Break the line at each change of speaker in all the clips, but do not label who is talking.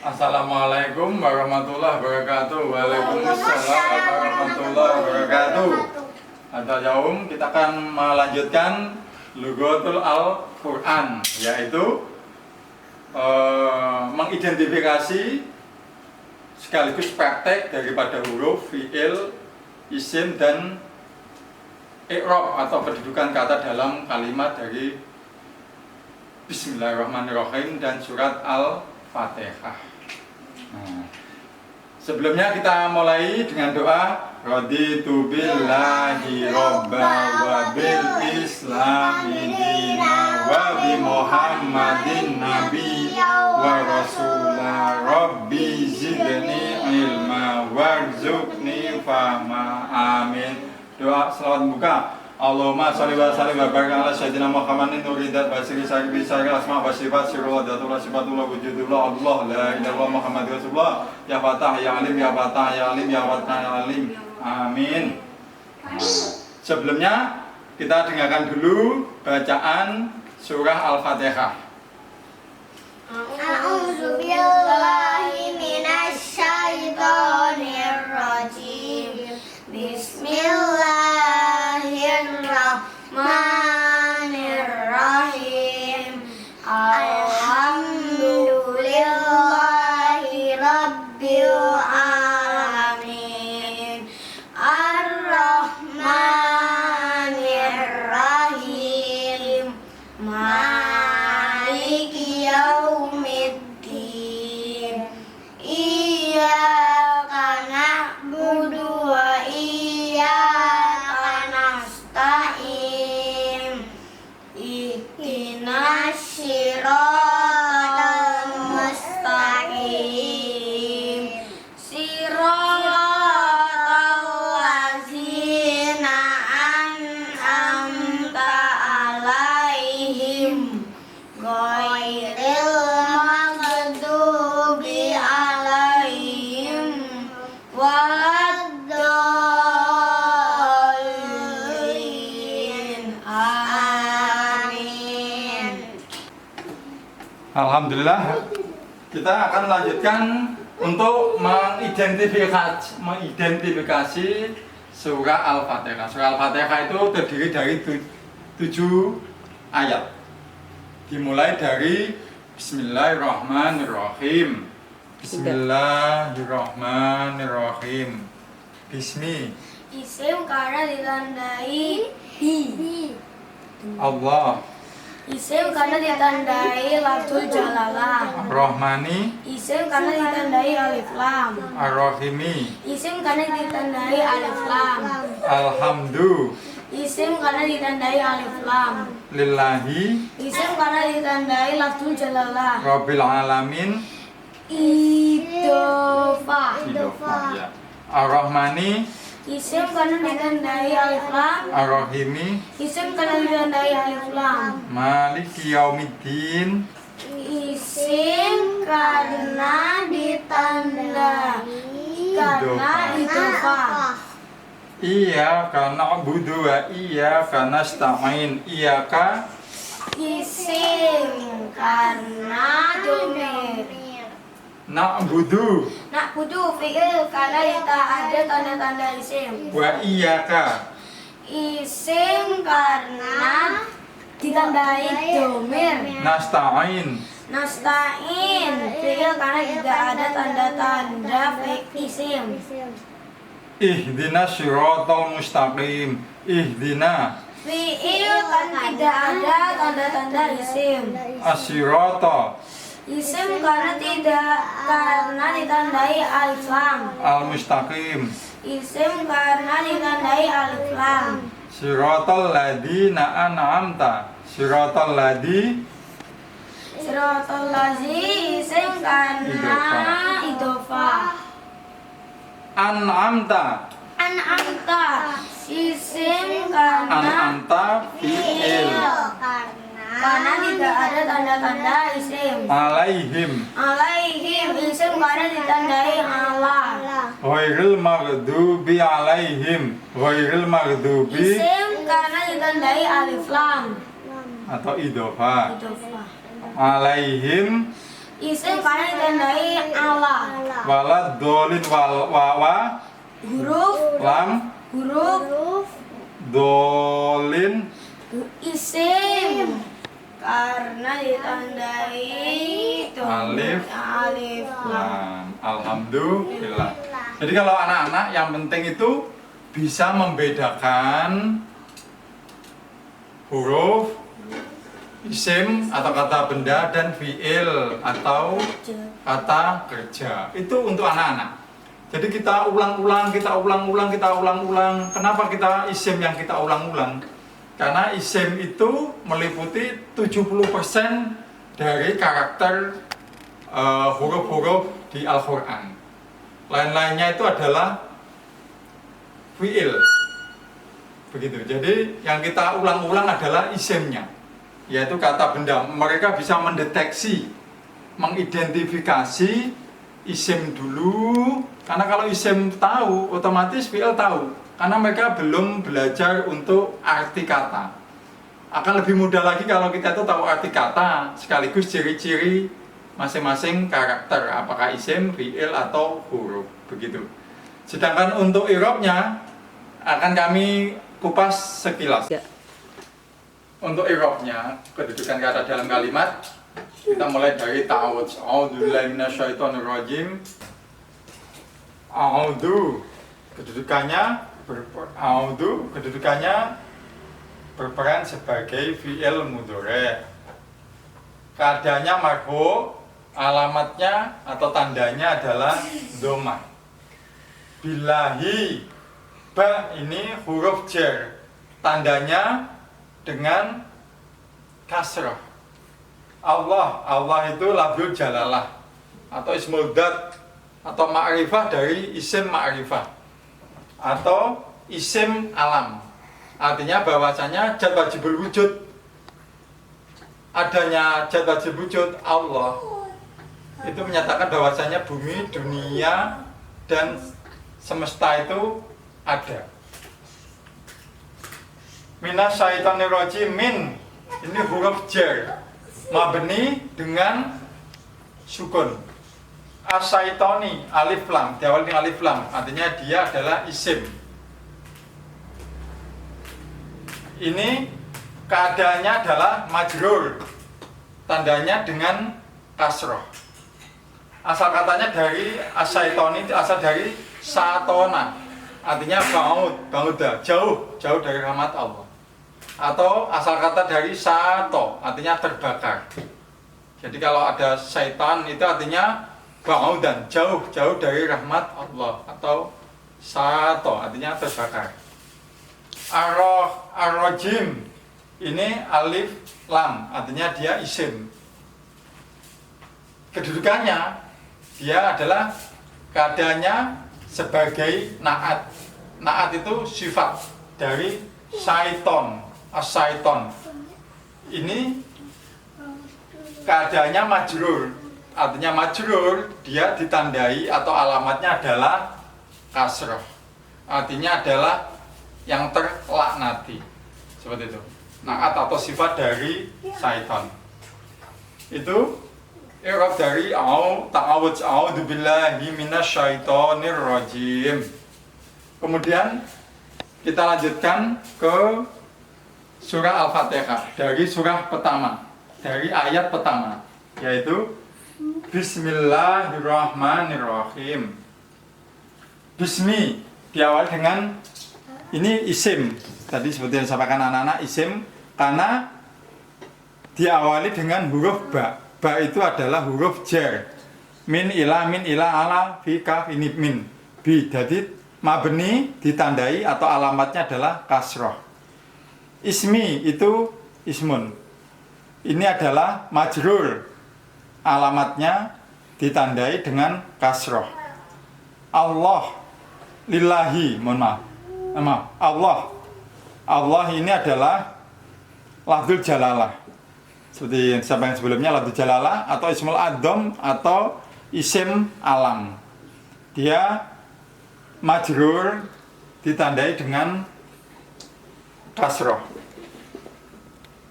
Assalamualaikum warahmatullahi wabarakatuh. Waalaikumsalam warahmatullahi wabarakatuh. Ada Yaum, kita akan melanjutkan Lughatul Al-Quran, yaitu mengidentifikasi sekaligus praktek daripada huruf, fiil, isim, dan i'rab atau kedudukan kata dalam kalimat dari Bismillahirrahmanirrahim dan surat Al-Fatihah. Nah, sebelumnya kita mulai dengan doa Raditu billahi robba wa bil islami dina wa bi Muhammadin nabiyya wa rasulah Rabbi zidni ilma warzuqni fahma. Amin. Doa selawat buka. Allahumma sholli wa sallim wa barik ala sayyidina Muhammadin nuridat basiri sahibi sahil asma wa sifat sirullah datullah sifatullah wujudullah Allah la ilaha Muhammad Rasulullah ya fatah ya alim ya fatah ya alim ya fatah ya alim. Amin. Sebelumnya kita dengarkan dulu bacaan surah Al-Fatihah.
A'udzu billahi minasy syaithanir rajim. Bismillahirrahmanirrahim. Alhamdulillahi rabbil alamin. Ar-Rahmanir-Rahim. Maliki yaumiddin. Iyyaka na'budu wa iyyaka nasta'in. Ihdinas siratal mustaqim. Siratal ladzina an'amta 'alaihim ghairil maghdubi 'alaihim waladdallin. Amin.
Alhamdulillah, kita akan melanjutkan untuk mengidentifikasi surah Al-Fatihah. Surah Al-Fatihah itu terdiri dari 7 ayat. Dimulai dari Bismillahirrahmanirrahim. Bismillahirrahmanirrahim. Bismi
Isim karena ditandai hi.
Allah
Isim karena ditandai lafzul jalalah.
Rahmani
Isim karena ditandai alif lam.
Ar-Rahimi
Isim karena ditandai alif lam.
Alhamdu
Isim karena ditandai alif lam.
Lillahi
Isim karena ditandai lafzul jalalah.
Rabbil Alamin
Idofah.
Ya. Ar-Rahmani
Isim karena ditandai alif lam.
Ar-Rahimi
Isim karena ditandai alif lam.
Maliki Yaumiddin
Isim karena ditandai karena idofah.
Iyyaka na'budu wa iyyaka nasta'in. Iyyaka
Isim karena domir.
na'budu
Nak butuh fi'il karena tidak ada tanda-tanda isim.
wa iyyaka
Isim karena ditandai domir.
nasta'in.
Nasta'in fi'il karena tidak ada tanda-tanda isim.
Ihdinas siratal mustaqim. Ihdina
Fi'il kan tidak ada tanda-tanda isim.
as-sirata
Isim karena ditandai alif lam.
al-mustaqim.
Isim karena ditandai alif lam.
Siratal ladzina an'amta. Siratal ladzi
Siratal lazi isim karena idofah.
an'amta.
An'amta isim karena
An'amta fi'il.
karena tidak ada tanda-tanda isim.
Alaihim
Alaihim isim karena ditandai Allah.
ghairil maghdubi alaihim. Ghairil maghdubi
Isim karena ditandai alif lam.
atau idhofah.
Idofah.
Alaihim
Isim karena ditandai
Walad dolin wawa
huruf
lam
huruf
dolin
isim karena ditandai itu
Alif.
alif
lam. Alhamdulillah. Jadi kalau anak-anak yang penting itu bisa membedakan huruf isim atau kata benda dan fiil atau kata kerja. Itu untuk anak-anak. Jadi kita ulang-ulang. Kenapa kita isim yang kita ulang-ulang? Karena isim itu meliputi 70% dari karakter huruf-huruf di Al-Quran. Lain-lainnya itu adalah fiil. Begitu. Jadi yang kita ulang-ulang adalah isimnya, yaitu kata benda. Mereka bisa mendeteksi, mengidentifikasi isim dulu. Karena kalau isim tahu, otomatis fiil tahu. Karena mereka belum belajar untuk arti kata. Akan lebih mudah lagi kalau kita itu tahu arti kata, sekaligus ciri-ciri masing-masing karakter, apakah isim, fiil, atau huruf. Begitu. Sedangkan untuk i'rabnya akan kami kupas sekilas. Untuk i'rabnya, kedudukan kata dalam kalimat, kita mulai dari ta'awudz. A'udzubillahi minasyaitonirrajim. A'udzu, kedudukannya berperan sebagai fi'il mudhari'. Keadaannya marfu', alamatnya atau tandanya adalah dhammah. Billahi, ba ini huruf jar, tandanya dengan kasrah. Allah itu lafzul jalalah atau ismul dzat atau ma'rifah dari isim ma'rifah atau isim alam. Artinya bahwasanya zat wajibul wujud, adanya zat wajibul wujud Allah itu menyatakan bahwasanya bumi, dunia, dan semesta itu ada. Minasyaitonirrajim, min ini huruf jar mabni dengan sukun. Asyaitoni alif lam, diawali dengan alif lam, artinya dia adalah isim. Ini keadaannya adalah majrur, tandanya dengan kasroh. Asal katanya dari asyaitoni, asal dari satona, artinya bauda, jauh dari rahmat Allah. Atau asal kata dari sato, artinya terbakar. Jadi kalau ada syaitan itu artinya baudan, jauh dari rahmat Allah. Atau sato, artinya terbakar. Ar-rajim ini alif lam, artinya dia isim. Kedudukannya dia adalah keadaannya sebagai naat. Naat itu sifat dari syaiton, as-syaiton. Ini keadaannya majrur. Artinya majrur, dia ditandai atau alamatnya adalah kasroh. Artinya adalah yang terlaknati. Seperti itu. Naat atau sifat dari syaiton. Itu i'rab dari ta'awudz, a'udzubillahi minasyaitonirrajim. Kemudian kita lanjutkan ke surah Al-Fatihah, dari surah pertama, dari ayat pertama, yaitu Bismillahirrahmanirrahim. Bismi diawali dengan ini isim. Tadi seperti yang disampaikan anak-anak, isim karena diawali dengan huruf ba. Ba itu adalah huruf jar. Min ila ala fi kaf ini min. Bi, jadi mabni ditandai atau alamatnya adalah kasroh. Ismi itu ismun. Ini adalah majrur. Alamatnya ditandai dengan kasroh. Allah, lillahi, mohon maaf. Allah ini adalah lafzul jalalah. Seperti yang disampaikan sebelumnya, lafzul jalalah atau ismul adzam atau isim alam. Dia majrur ditandai dengan kasroh.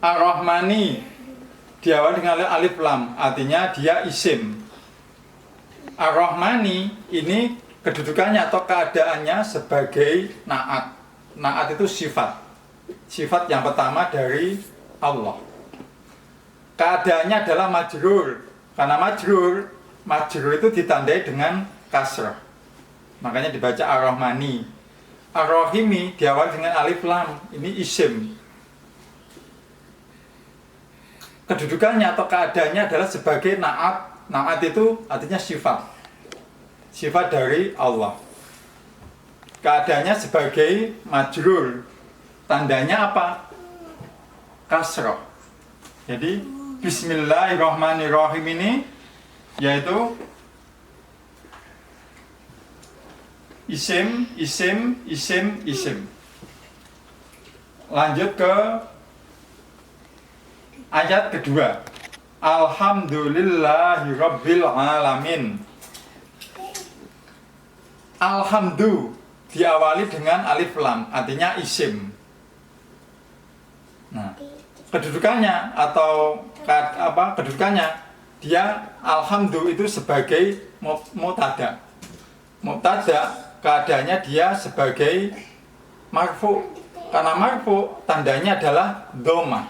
Ar-Rahmani diawali dengan alif lam, artinya dia isim. Ar-Rahmani ini kedudukannya atau keadaannya sebagai naat. Naat itu sifat. Sifat yang pertama dari Allah. Keadaannya adalah majrur. Karena majrur itu ditandai dengan kasrah. Makanya dibaca Ar-Rahmani. Ar-Rahimi diawali dengan alif lam. Ini isim. Kedudukannya atau keadaannya adalah sebagai naat. Naat itu artinya sifat. Sifat dari Allah. Keadaannya sebagai majrur. Tandanya apa? Kasrah. Jadi Bismillahirrahmanirrahim ini yaitu isim. Lanjut ke ayat kedua. Alhamdulillahirabbil alamin. Alhamdu diawali dengan alif lam, artinya isim. Nah, kedudukannya atau kedudukannya dia alhamdu itu sebagai mubtada. Mubtada keadaannya dia sebagai marfu. Karena marfu tandanya adalah dhamma.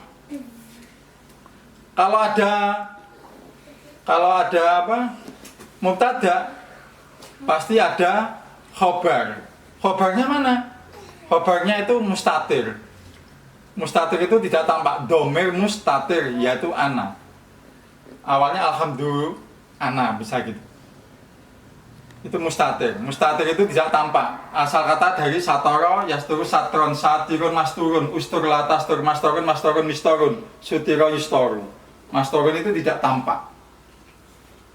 Kalau ada mubtada pasti ada khobar. Khobarnya mana? Khobarnya itu mustatir. Mustatir itu tidak tampak domir mustatir, yaitu ana. Awalnya alhamdulillah ana, bisa gitu. Itu mustatir. Mustatir itu tidak tampak. Asal kata dari satoro, yasturu, satron, satirun, masturun, ustur, latastur, mastorun, mistorun, sutiro, yustoru. Mastorun itu tidak tampak.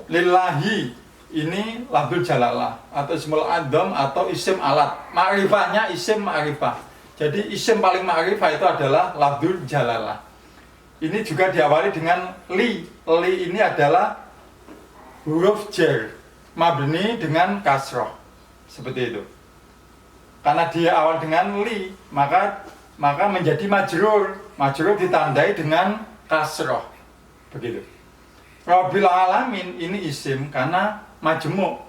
Lillahi ini lafzul jalalah atau ismul adzam atau isim alat. Ma'rifahnya isim ma'rifah. Jadi isim paling ma'rifah itu adalah lafzul jalalah. Ini juga diawali dengan li. Li ini adalah huruf jar mabni dengan kasroh. Seperti itu. Karena dia awal dengan li, maka menjadi majrur. Majrur ditandai dengan kasroh. Begitu. Rabbil alamin ini isim karena majmu',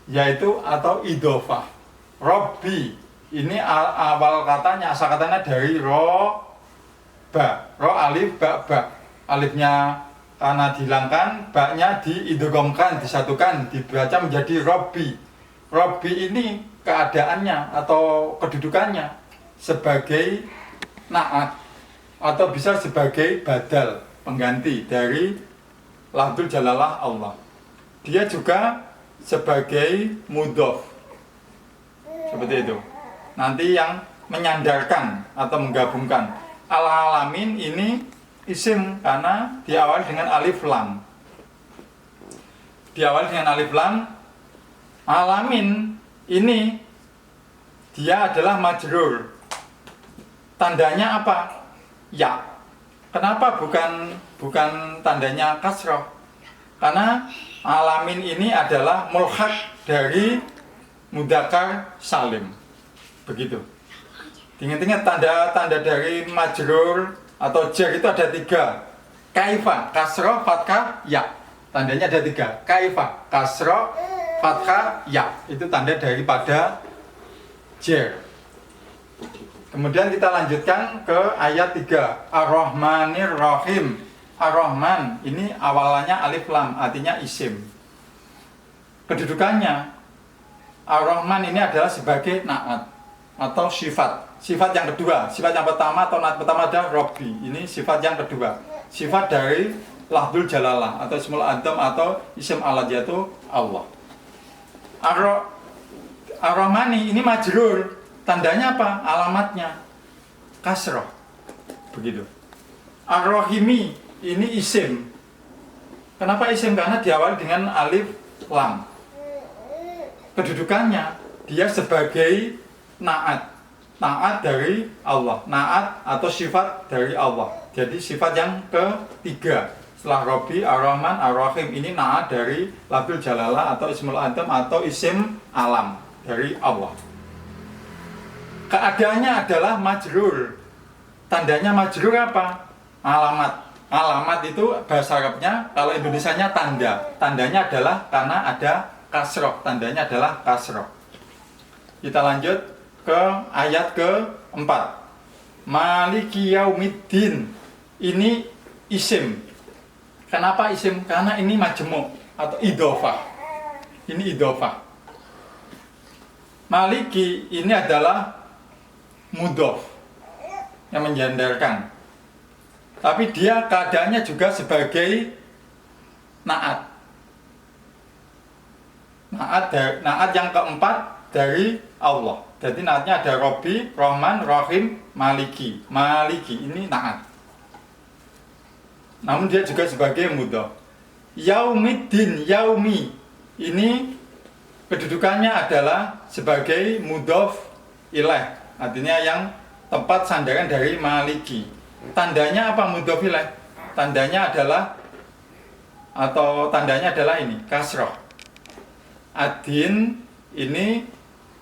yaitu atau idhofah. Rabbi ini awal katanya, asal katanya dari ro ba. Ro alif ba ba. Alifnya karena dihilangkan, ba-nya diidghamkan, disatukan, dibaca menjadi Rabbi. Rabbi ini keadaannya atau kedudukannya sebagai naat atau bisa sebagai badal, pengganti dari lafzul jalalah Allah. Dia juga sebagai mudhof. Seperti itu. Nanti yang menyandarkan atau menggabungkan. Al-alamin ini isim karena diawali dengan alif lam. Diawali dengan alif lam. Alamin ini dia adalah majrur. Tandanya apa? Ya. Kenapa bukan tandanya kasroh? Karena alamin ini adalah mulhaq dari mudzakkar salim. Begitu. Ingat-ingat tanda dari majrur atau jar itu ada 3. Kaifa, kasroh, fathah, ya. Tandanya ada 3. Kaifa, kasroh, fathah, ya. Itu tanda daripada jar. Kemudian kita lanjutkan ke ayat 3. Ar-Rahmanir Rahim. Ar-Rahman ini awalannya alif lam, artinya isim. Kedudukannya Ar-Rahman ini adalah sebagai naat atau sifat. Sifat yang kedua. Sifat yang pertama atau naat pertama adalah Rabbi. Ini sifat yang kedua. Sifat dari lafzul jalalah atau ismul adzam atau isim alat, yaitu Allah. Ar-Rahmani ini majrur. Tandanya apa? Alamatnya kasroh. Begitu. Ar-Rahimi ini isim. Kenapa isim? Karena diawali dengan alif lam. Kedudukannya dia sebagai naat. Naat dari Allah. Naat atau sifat dari Allah. Jadi sifat yang ketiga. Setelah Rabbi, Ar-Rahman, Ar-Rahim ini naat dari lafzul jalalah atau ismul adzam atau isim alam dari Allah. Keadaannya adalah majrur. Tandanya majrur apa? Alamat. alamat itu bahasa Arabnya, kalau Indonesianya tanda. Tandanya adalah karena ada kasroh. Tandanya adalah kasroh. Kita lanjut ke ayat keempat. Maliki yaumiddin. Ini isim. Kenapa isim? Karena ini majmu' atau idhofah. Ini idhofah. Maliki ini adalah mudhof yang menyandarkan. Tapi dia keadaannya juga sebagai naat. Naat yang keempat dari Allah. Jadi naatnya ada Robbi, Rahman, Rahim, Maliki. Maliki ini naat. Namun dia juga sebagai mudhof. Yaumiddin, yaumi ini kedudukannya adalah sebagai mudhof ilaih. Artinya yang tempat sandaran dari Maliki. Tandanya apa mudhof ilaih? Tandanya adalah ini kasroh. Adin ini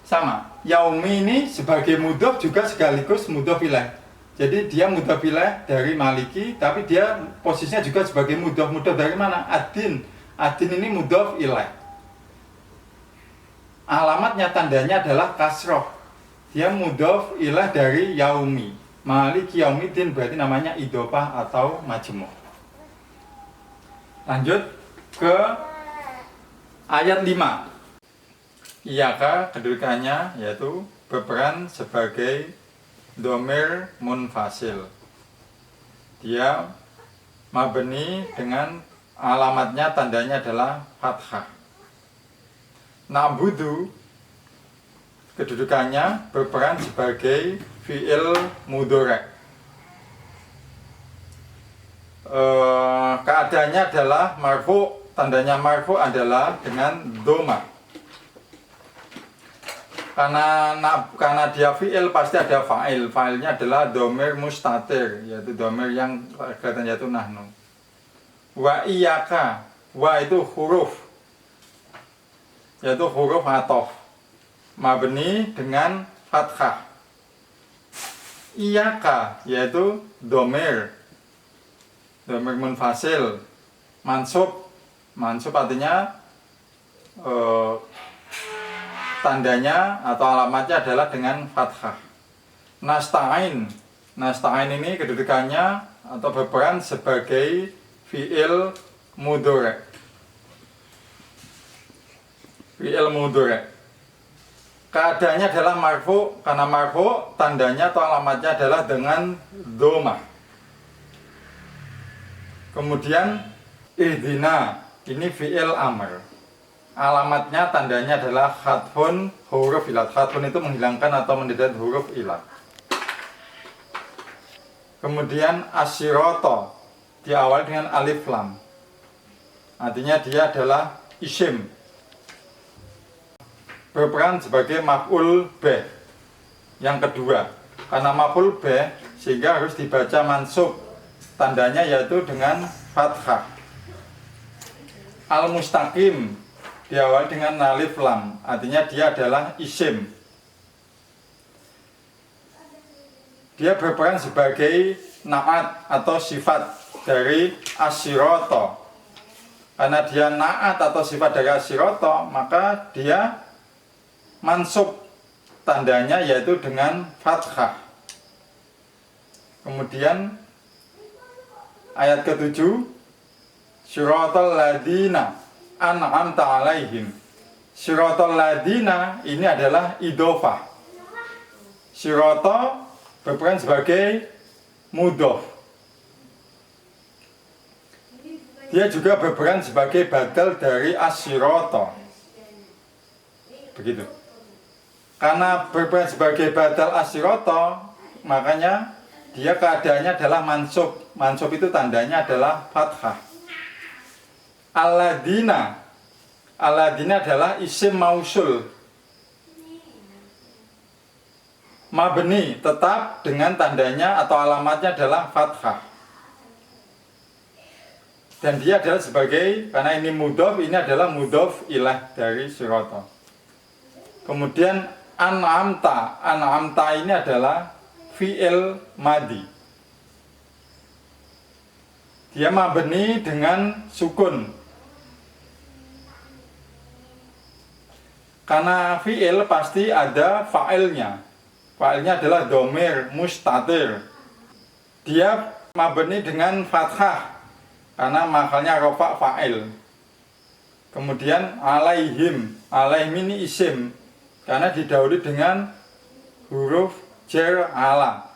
sama. Yaumi ini sebagai mudhof juga sekaligus mudhof ilaih. Jadi dia mudhof ilaih dari Maliki, tapi dia posisinya juga sebagai mudhof dari mana? Adin. Adin ini mudhof ilaih. Alamatnya tandanya adalah kasroh. Dia mudhof ilaih dari yaumi. Maliki yaumiddin berarti namanya idhofah atau majmu'. Lanjut ke ayat 5. Iyaka kedudukannya yaitu berperan sebagai dhamir munfasil. Dia mabni dengan alamatnya tandanya adalah fathah. Na'budu kedudukannya berperan sebagai fi'il mudhari'. Keadaannya adalah marfu', tandanya marfu' adalah dengan dhamma. Karena dia fi'il pasti ada fa'il. Fa'ilnya adalah dhamir mustatir, yaitu dhamir yang kelihatan yaitu nahnu. Wa iyyaka, wa itu huruf, yaitu huruf athof, mabni dengan fathah. Iyyaka yaitu dhamir munfasil, mansub artinya tandanya atau alamatnya adalah dengan fathah. Nasta'in ini kedudukannya atau berperan sebagai fi'il mudhari'. Keadaannya adalah marfu', karena marfu' tandanya atau alamatnya adalah dengan dhamma. Kemudian ihdina ini fi'il amr. Alamatnya tandanya adalah khatfun huruf ilat. Khatfun itu menghilangkan atau mendedat huruf ilat. Kemudian asyirata diawali dengan alif lam. Artinya dia adalah isim. Berperan sebagai maf'ul bih. Yang kedua, karena maf'ul bih sehingga harus dibaca mansub. Tandanya yaitu dengan fathah. Al-mustaqim diawali dengan alif lam. Artinya dia adalah isim. Dia berperan sebagai naat atau sifat dari asyirata. Karena dia naat atau sifat dari asyirata, maka dia mansub. Tandanya yaitu dengan fathah. Kemudian ayat ke-7, syiratal ladina an'amta alaihim. Syiratal ladina ini adalah idhofah. Syirata berperan sebagai mudhof. Dia juga berperan sebagai badal dari asyirata. Begitu. Karena berperan sebagai badal asyirata, makanya dia keadaannya adalah mansub. Mansub itu tandanya adalah fathah. Alladina adalah isim mausul, mabni tetap dengan tandanya atau alamatnya adalah fathah. Dan dia adalah sebagai, karena ini mudhof, ini adalah mudhof ilah dari sirata. Kemudian an'amta ini adalah fi'il madi. dia mabni dengan sukun. Karena fi'il pasti ada fa'ilnya. Fa'ilnya adalah domir mustatir. Dia mabni dengan fathah karena makalnya rofa fa'il. Kemudian alaihim. Alaihim ini isim karena didahului dengan huruf jar ala.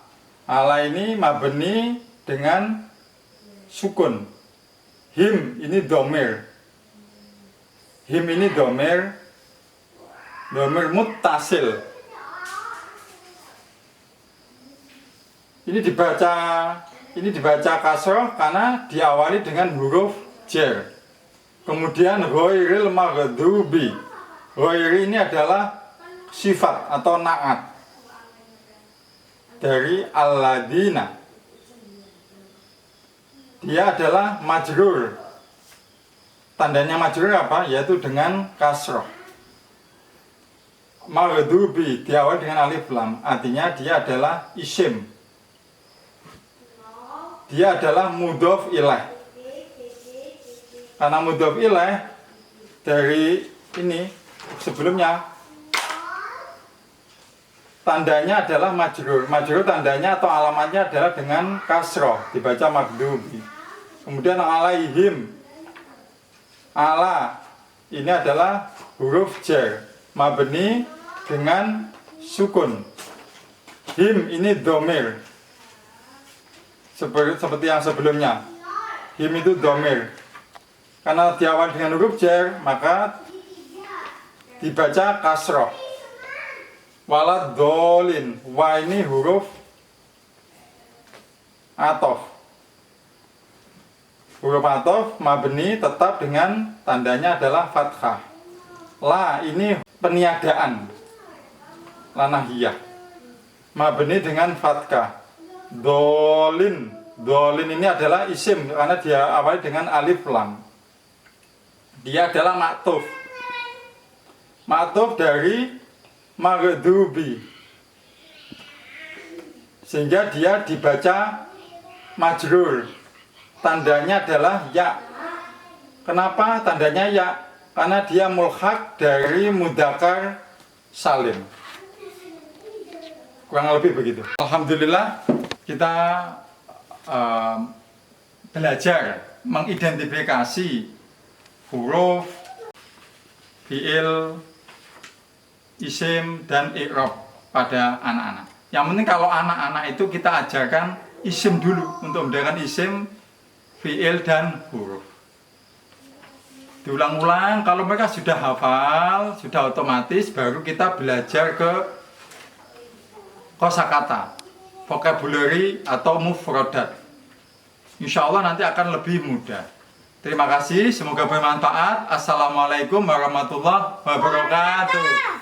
Ala ini mabni dengan sukun. Him ini domir. Him ini domir muttasil. Ini dibaca kasroh karena diawali dengan huruf jar. Kemudian ghairil maghdubi. Ghairi ini adalah sifat atau naat dari alladina. Dia adalah majrur. Tandanya majrur apa? Yaitu dengan kasroh. Maghdubi diawali dengan alif lam. Artinya dia adalah isim. Dia adalah mudhof ilaih. Karena mudhof ilaih dari ini sebelumnya tandanya adalah majrur. Majrur tandanya atau alamatnya adalah dengan kasroh, dibaca maghdubi. Kemudian alaihim. Ala ini adalah huruf jar, mabni dengan sukun. Him ini domir. Seperti yang sebelumnya. Him itu domir. Karena diawali dengan huruf jar, maka dibaca kasroh. Walad dolin. Wa ini huruf atof. Huruf atof mabni tetap dengan tandanya adalah fathah. La ini peniadaan. Lanahiyah. Mabni dengan fathah. Dolin. Dolin ini adalah isim karena dia awali dengan alif lam. Dia adalah maktuf. Maktuf dari maghdubi. Sehingga dia dibaca majrur. Tandanya adalah ya. Kenapa tandanya ya? Karena dia mulhaq dari mudzakkar salim. Kurang lebih begitu. Alhamdulillah kita belajar mengidentifikasi huruf, fiil, isim, dan i'rab pada anak-anak. Yang penting kalau anak-anak itu kita ajarkan isim dulu untuk membedakan isim, fiil, dan huruf. Diulang-ulang, kalau mereka sudah hafal, sudah otomatis, baru kita belajar ke kosakata, vocabulary atau mufradat. Insya Allah nanti akan lebih mudah. Terima kasih, semoga bermanfaat. Assalamualaikum warahmatullahi wabarakatuh.